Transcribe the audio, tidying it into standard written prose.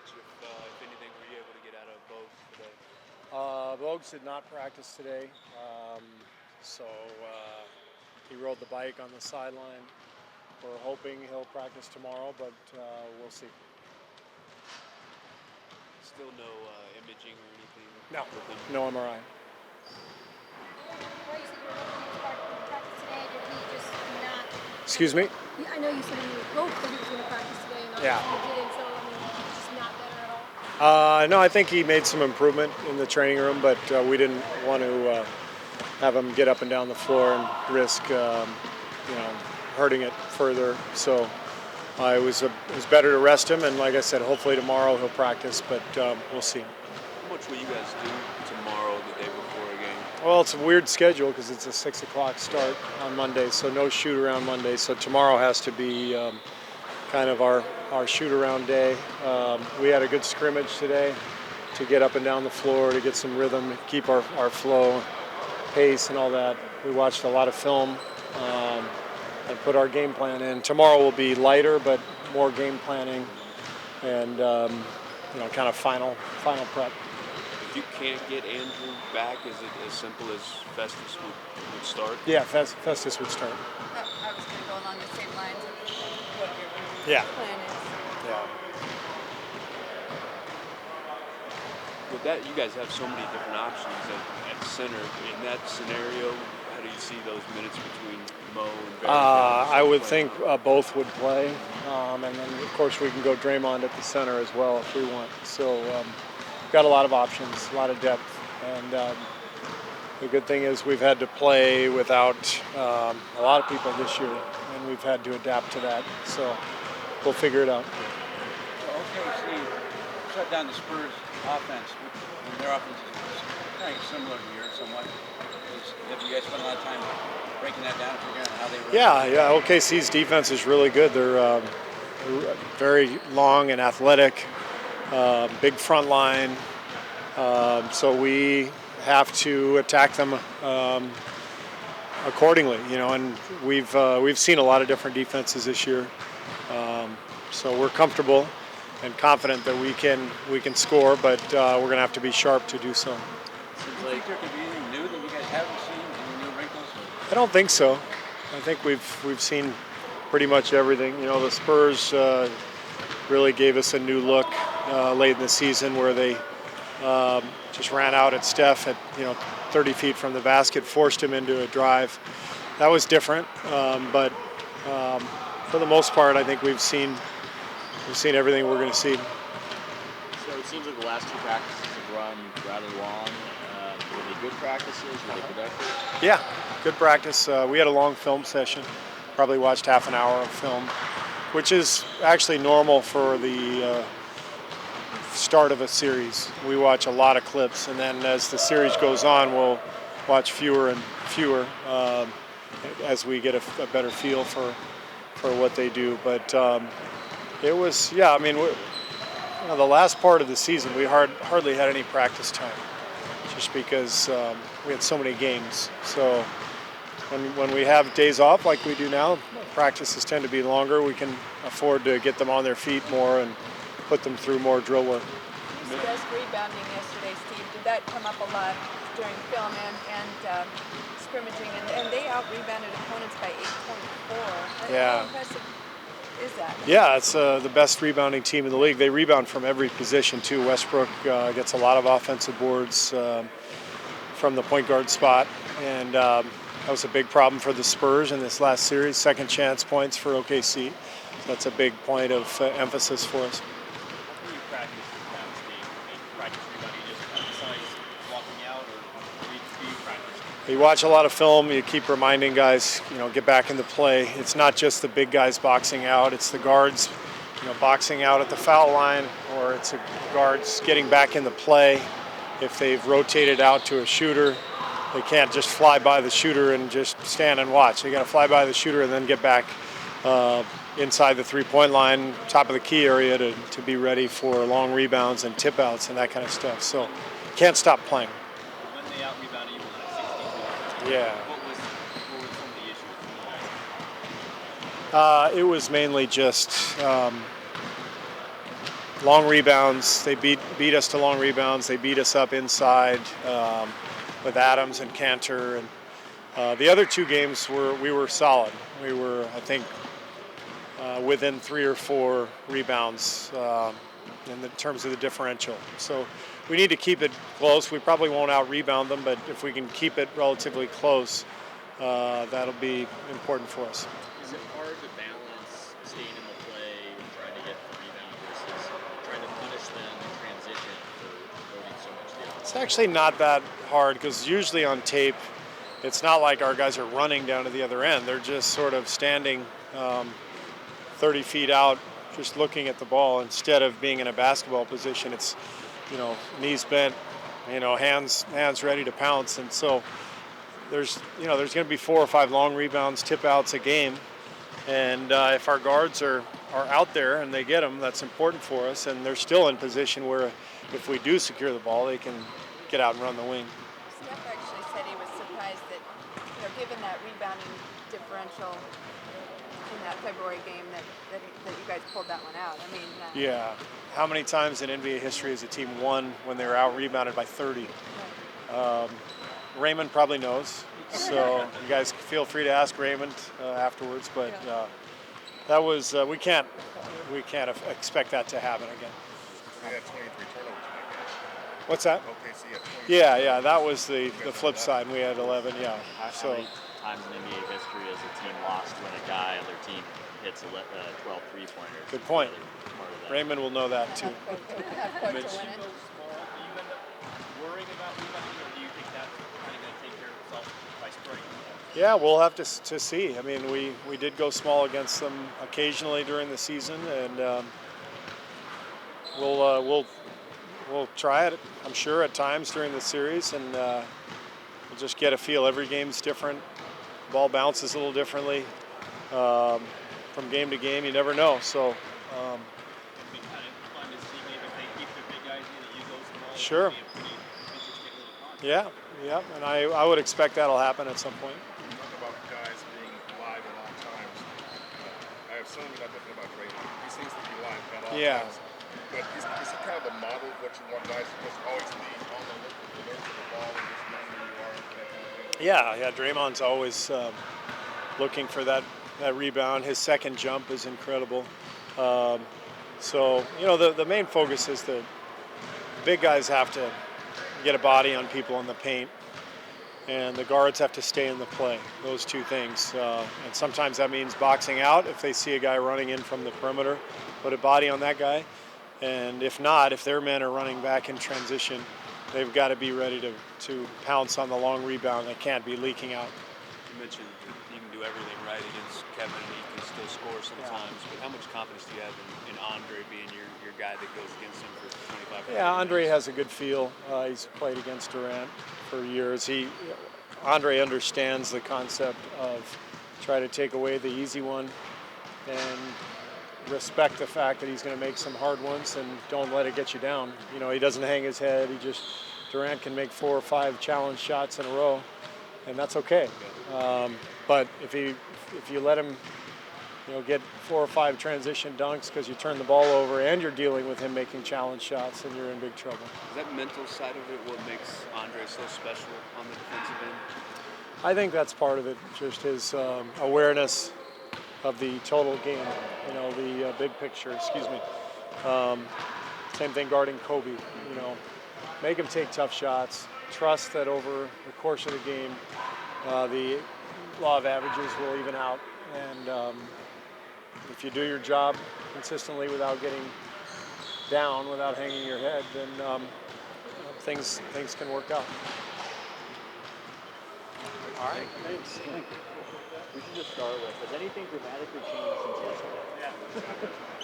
much, if anything, were you able to get out of both today? Bogues did not practice today, so he rode the bike on the sideline. We're hoping he'll practice tomorrow, but we'll see. Still no imaging or anything? No, with him? no MRI. Excuse me? I know you said you hoped that he was going to practice today, and Yeah. obviously he didn't, so I mean, he's just not better at all. No, I think he made some improvement in the training room, but we didn't want to have him get up and down the floor and risk, hurting it further. So it was better to rest him, and like I said, hopefully tomorrow he'll practice, but we'll see. How much will you guys do tomorrow, the day before a game? Well, it's a weird schedule because it's a 6 o'clock start on Monday, so no shoot around Monday. So tomorrow has to be kind of our shoot around day. We had a good scrimmage today to get up and down the floor, to get some rhythm, keep our flow, pace, and all that. We watched a lot of film and put our game plan in. Tomorrow will be lighter, but more game planning and kind of final prep. If you can't get Andrew back, is it as simple as Festus would start? Yeah, Festus would start. I was going to go along the same lines of what Yeah. your plan is. Yeah. With that, you guys have so many different options at center. In that scenario, how do you see those minutes between Mo and Barry? I would think both would play, and then of course we can go Draymond at the center as well if we want. So we've got a lot of options, a lot of depth, and the good thing is we've had to play without a lot of people this year, and we've had to adapt to that. So we'll figure it out. OKC shut down the Spurs offense, and their offense is kind of similar to yours somewhat. Have you guys spent a lot of time breaking that down, figuring out how they were? Yeah. OKC's defense is really good. They're very long and athletic, big front line. So we have to attack them accordingly, and we've seen a lot of different defenses this year. So we're comfortable and confident that we can score, but we're going to have to be sharp to do so. Seems like there could be anything new that you guys haven't seen, any new wrinkles? I don't think so. I think we've seen pretty much everything. The Spurs really gave us a new look late in the season where they just ran out at Steph at 30 feet from the basket, forced him into a drive. That was different, but for the most part, I think we've seen everything we're going to see. So it seems like the last two practices have run rather long. Were they good practices? Were they productive? Yeah, good practice. We had a long film session. Probably watched half an hour of film, which is actually normal for the start of a series. We watch a lot of clips, and then as the series goes on, we'll watch fewer and fewer as we get a better feel for what they do. But it was, the last part of the season, we hardly had any practice time, just because we had so many games. So when we have days off like we do now, practices tend to be longer. We can afford to get them on their feet more and put them through more drill work. You discussed rebounding yesterday, Steve. Did that come up a lot during film and scrimmaging? And they out-rebounded opponents by 8.4. Yeah. How impressive is that? Yeah, it's the best rebounding team in the league. They rebound from every position, too. Westbrook gets a lot of offensive boards from the point guard spot, and that was a big problem for the Spurs in this last series. Second chance points for OKC. So that's a big point of emphasis for us. How do you practice practice rebounding? You just emphasize walking out, or do you practice? You watch a lot of film. You keep reminding guys, get back into play. It's not just the big guys boxing out. It's the guards, boxing out at the foul line, or it's the guards getting back into play. If they've rotated out to a shooter, they can't just fly by the shooter and just stand and watch. They got to fly by the shooter and then get back inside the three-point line, top of the key area to be ready for long rebounds and tip outs and that kind of stuff. So can't stop playing. When they out-rebounded you, was it 16? Yeah. What was some of the issues with you guys? It was mainly just long rebounds. They beat us to long rebounds. They beat us up inside with Adams and Cantor. And the other two games we were solid. We were, I think, within 3 or 4 rebounds in the terms of the differential. So we need to keep it close. We probably won't out-rebound them, but if we can keep it relatively close, that'll be important for us. Is it hard to balance staying in the play and trying to get the rebound versus trying to punish them in transition for loading so much the It's offense? actually not that hard because usually on tape, it's not like our guys are running down to the other end. They're just sort of standing 30 feet out, just looking at the ball instead of being in a basketball position. It's, knees bent, hands ready to pounce. And so there's going to be 4 or 5 long rebounds, tip outs a game. And if our guards are out there and they get them, that's important for us. And they're still in position where if we do secure the ball, they can get out and run the wing. Steph actually said he was surprised that, given that rebounding differential in that February game, that you guys pulled that one out. I mean, Yeah. How many times in NBA history has a team won when they were out rebounded by 30? Raymond probably knows. So you guys feel free to ask Raymond afterwards. But that was we can't expect that to happen again. We had 23 turnovers in that game. What's that? OKC had 23. Yeah. That was the flip side. And we had 11. Yeah. How many times in NBA history has a team lost when a guy on their team hits 12 3-pointers? Good point. Part of that. Raymond will know that too. have court to win it. Go small. Do you end up worrying about rebounding, or do you think that's kind of going to take care of itself by spraying? Yeah, we'll have to see. I mean, we did go small against them occasionally during the season, and we'll try it. I'm sure at times during the series, and we'll just get a feel. Every game's different. The ball bounces a little differently from game to game. You never know. So. It'd be kind of fun to see maybe if they keep their big guys in and you go small. Sure. It'd be a pretty interesting little contest. Yeah, and I would expect that'll happen at some point. You talk about guys being live at all times. I assume you're not talking about Draymond. He seems to be live at all times. But is he kind of the model of what you want guys to just always be on the alert for the ball and just knowing where you are and that kind of thing? Yeah. Draymond's always looking for that rebound. His second jump is incredible. So the main focus is the big guys have to get a body on people in the paint, and the guards have to stay in the play. Those two things, and sometimes that means boxing out if they see a guy running in from the perimeter, put a body on that guy, and if not, if their men are running back in transition, they've got to be ready to pounce on the long rebound. They can't be leaking out. You mentioned you can do everything right against Kevin, and he can still score sometimes. But how much confidence do you have in Andre being your guy that goes against him for 25 minutes? Yeah, Andre has a good feel. He's played against Durant for years. Andre understands the concept of try to take away the easy one and respect the fact that he's going to make some hard ones and don't let it get you down. He doesn't hang his head. Durant can make 4 or 5 challenge shots in a row, and that's okay. But if you let him get 4 or 5 transition dunks because you turn the ball over and you're dealing with him making challenge shots, and you're in big trouble. Is that mental side of it what makes Andre so special on the defensive end? I think that's part of it, just his awareness of the total game, the big picture, excuse me. Same thing guarding Kobe, make him take tough shots, trust that over the course of the game, the law of averages will even out, and if you do your job consistently without getting down, without hanging your head, then things can work out. All right, thanks. We should just start with, has anything dramatically changed since yesterday? Yeah.